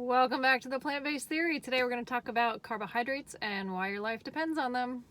Welcome back to the Plant-Based Theory. Today we're going to talk about carbohydrates and why your life depends on them.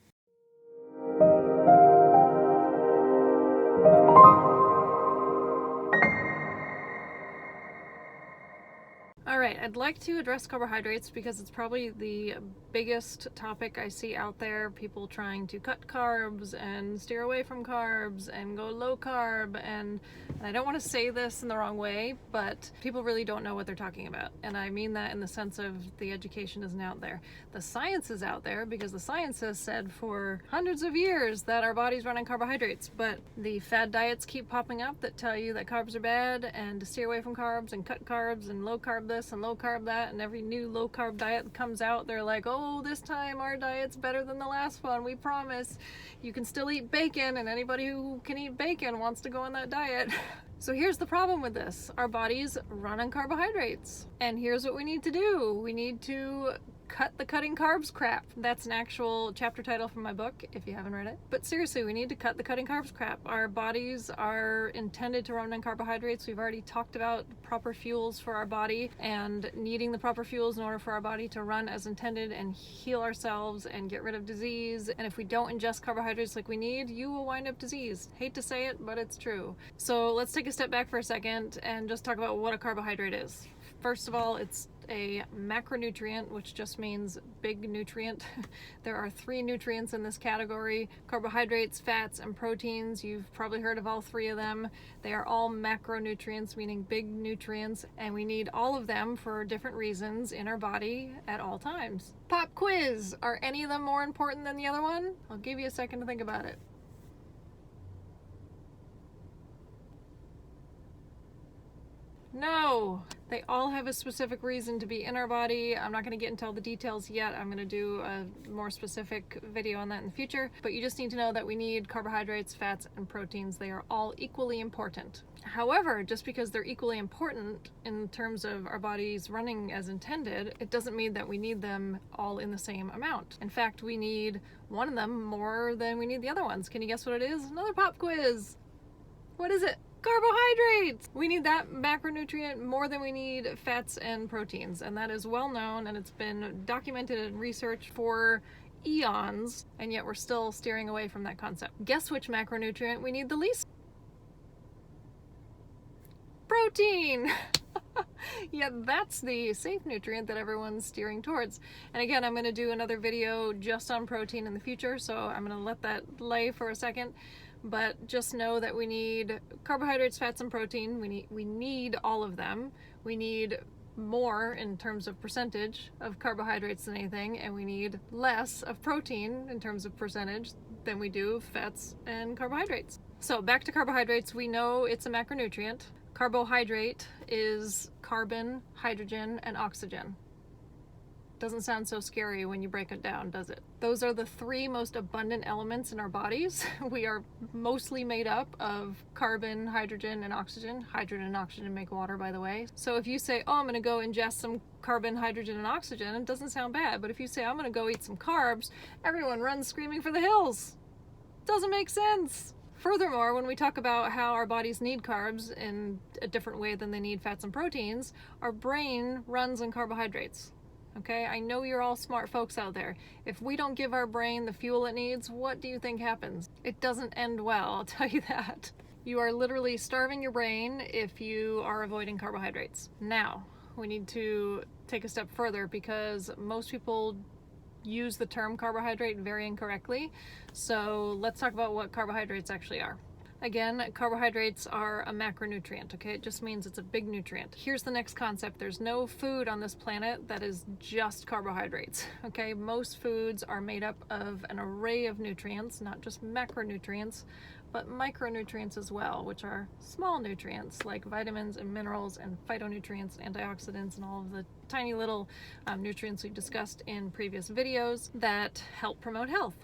Alright, I'd like to address carbohydrates because it's probably the biggest topic I see out there. People trying to cut carbs and steer away from carbs and go low carb, and I don't want to say this in the wrong way, but people really don't know what they're talking about. And I mean that in the sense of the education isn't out there. The science is out there because the science has said for hundreds of years that our bodies run on carbohydrates, but the fad diets keep popping up that tell you that carbs are bad and to steer away from carbs and cut carbs and low carb this and low carb that, and every new low carb diet that comes out, they're like, oh, this time our diet's better than the last one, we promise. You can still eat bacon, and anybody who can eat bacon wants to go on that diet. So here's the problem with this. Our bodies run on carbohydrates. And here's what we need to do. We need to cut the cutting carbs crap. That's an actual chapter title from my book, if you haven't read it. But seriously, we need to cut the cutting carbs crap. Our bodies are intended to run on carbohydrates. We've already talked about proper fuels for our body and needing the proper fuels in order for our body to run as intended and heal ourselves and get rid of disease. And if we don't ingest carbohydrates like we need, you will wind up diseased. Hate to say it, but it's true. So let's take a step back for a second and just talk about what a carbohydrate is. First of all, it's a macronutrient, which just means big nutrient. There are 3 nutrients in this category: carbohydrates, fats, and proteins. You've probably heard of all 3 of them. They are all macronutrients, meaning big nutrients, and we need all of them for different reasons in our body at all times. Pop quiz! Are any of them more important than the other one? I'll give you a second to think about it. No, they all have a specific reason to be in our body. I'm not going to get into all the details yet. I'm going to do a more specific video on that in the future. But you just need to know that we need carbohydrates, fats, and proteins. They are all equally important. However, just because they're equally important in terms of our bodies running as intended, it doesn't mean that we need them all in the same amount. In fact, we need one of them more than we need the other ones. Can you guess what it is? Another pop quiz. What is it? Carbohydrates! We need that macronutrient more than we need fats and proteins, and that is well known, and it's been documented and researched for eons, and yet we're still steering away from that concept. Guess which macronutrient we need the least? Protein! Yeah, that's the safe nutrient that everyone's steering towards. And again, I'm going to do another video just on protein in the future, so I'm going to let that lay for a second. But just know that we need carbohydrates, fats, and protein. We need all of them. We need more in terms of percentage of carbohydrates than anything, and we need less of protein in terms of percentage than we do of fats and carbohydrates. So back to carbohydrates, we know it's a macronutrient. Carbohydrate is carbon, hydrogen, and oxygen. Doesn't sound so scary when you break it down, does it? Those are the 3 most abundant elements in our bodies. We are mostly made up of carbon, hydrogen, and oxygen. Hydrogen and oxygen make water, by the way. So if you say, oh, I'm gonna go ingest some carbon, hydrogen, and oxygen, it doesn't sound bad. But if you say, I'm gonna go eat some carbs, everyone runs screaming for the hills. Doesn't make sense. Furthermore, when we talk about how our bodies need carbs in a different way than they need fats and proteins, our brain runs on carbohydrates. Okay, I know you're all smart folks out there. If we don't give our brain the fuel it needs, what do you think happens? It doesn't end well, I'll tell you that. You are literally starving your brain if you are avoiding carbohydrates. Now, we need to take a step further because most people use the term carbohydrate very incorrectly. So let's talk about what carbohydrates actually are. Again, carbohydrates are a macronutrient, okay? It just means it's a big nutrient. Here's the next concept. There's no food on this planet that is just carbohydrates, okay? Most foods are made up of an array of nutrients, not just macronutrients, but micronutrients as well, which are small nutrients like vitamins and minerals and phytonutrients, antioxidants, and all of the tiny little nutrients we've discussed in previous videos that help promote health.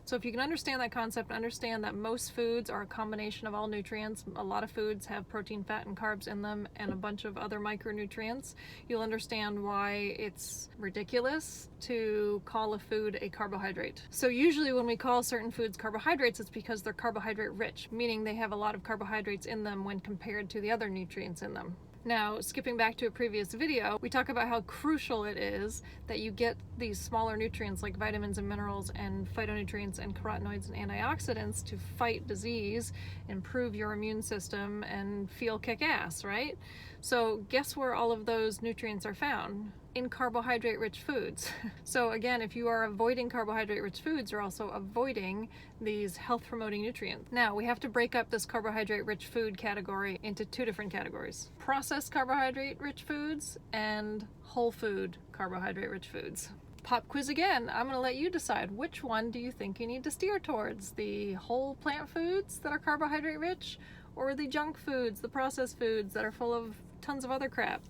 So if you can understand that concept, understand that most foods are a combination of all nutrients. A lot of foods have protein, fat, and carbs in them, and a bunch of other micronutrients. You'll understand why it's ridiculous to call a food a carbohydrate. So usually when we call certain foods carbohydrates, it's because they're carbohydrate rich, meaning they have a lot of carbohydrates in them when compared to the other nutrients in them. Now, skipping back to a previous video, we talk about how crucial it is that you get these smaller nutrients like vitamins and minerals and phytonutrients and carotenoids and antioxidants to fight disease, improve your immune system, and feel kick-ass, right? So guess where all of those nutrients are found? In carbohydrate-rich foods. So again, if you are avoiding carbohydrate-rich foods, you're also avoiding these health-promoting nutrients. Now, we have to break up this carbohydrate-rich food category into two different categories: processed carbohydrate-rich foods and whole food carbohydrate-rich foods. Pop quiz again. I'm going to let you decide which one do you think you need to steer towards: the whole plant foods that are carbohydrate-rich, or the junk foods, the processed foods that are full of tons of other crap.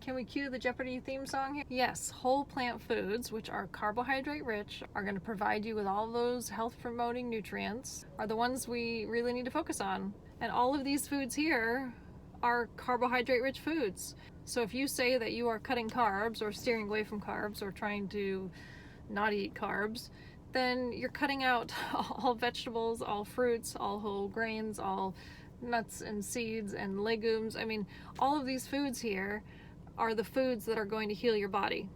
Can we cue the Jeopardy theme song here? Yes, whole plant foods, which are carbohydrate rich, are going to provide you with all those health promoting nutrients, are the ones we really need to focus on. And all of these foods here are carbohydrate rich foods. So if you say that you are cutting carbs or steering away from carbs or trying to not eat carbs, then you're cutting out all vegetables, all fruits, all whole grains, all nuts and seeds and legumes. I mean, all of these foods here are the foods that are going to heal your body.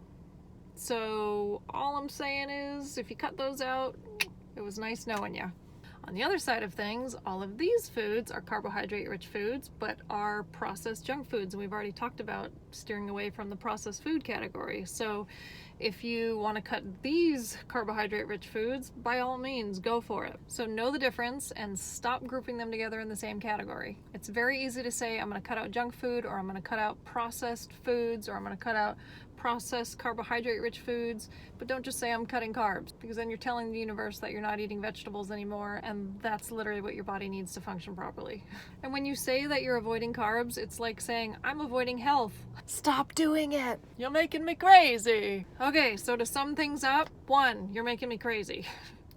So all I'm saying is, if you cut those out, it was nice knowing you. On the other side of things, all of these foods are carbohydrate-rich foods, but are processed junk foods, and we've already talked about steering away from the processed food category. So if you want to cut these carbohydrate-rich foods, by all means, go for it. So know the difference and stop grouping them together in the same category. It's very easy to say, I'm going to cut out junk food, or I'm going to cut out processed foods, or I'm going to cut out processed carbohydrate-rich foods, but don't just say I'm cutting carbs, because then you're telling the universe that you're not eating vegetables anymore, and that's literally what your body needs to function properly. And when you say that you're avoiding carbs, it's like saying, I'm avoiding health. Stop doing it. You're making me crazy. Okay, so to sum things up, 1, you're making me crazy.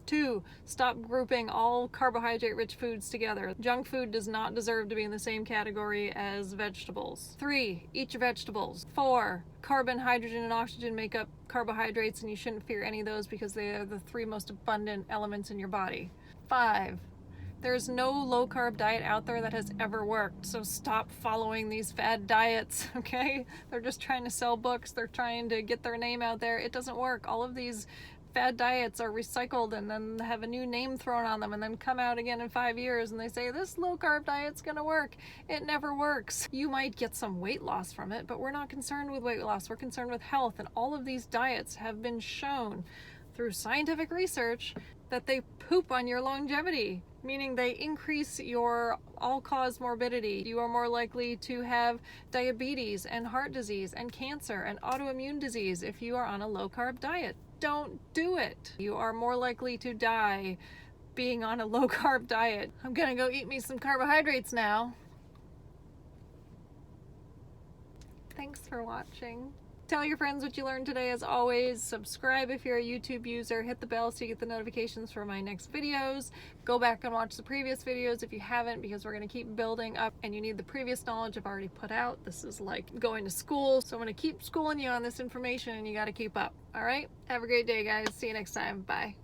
2, stop grouping all carbohydrate-rich foods together. Junk food does not deserve to be in the same category as vegetables. 3, eat your vegetables. 4, carbon, hydrogen, and oxygen make up carbohydrates, and you shouldn't fear any of those because they are the 3 most abundant elements in your body. 5, there's no low-carb diet out there that has ever worked, so stop following these fad diets, okay? They're just trying to sell books. They're trying to get their name out there. It doesn't work. All of these fad diets are recycled and then have a new name thrown on them and then come out again in 5 years and they say this low carb diet's gonna work. It never works. You might get some weight loss from it, but we're not concerned with weight loss. We're concerned with health, and all of these diets have been shown through scientific research that they poop on your longevity, meaning they increase your all-cause morbidity. You are more likely to have diabetes and heart disease and cancer and autoimmune disease if you are on a low-carb diet. Don't do it. You are more likely to die being on a low-carb diet. I'm gonna go eat me some carbohydrates now. Thanks for watching. Tell your friends what you learned today. As always, subscribe if you're a YouTube user, hit the bell so you get the notifications for my next videos. Go back and watch the previous videos if you haven't, because we're going to keep building up and you need the previous knowledge I've already put out. This is like going to school, so I'm going to keep schooling you on this information and you got to keep up. All right? Have a great day, guys. See you next time. Bye.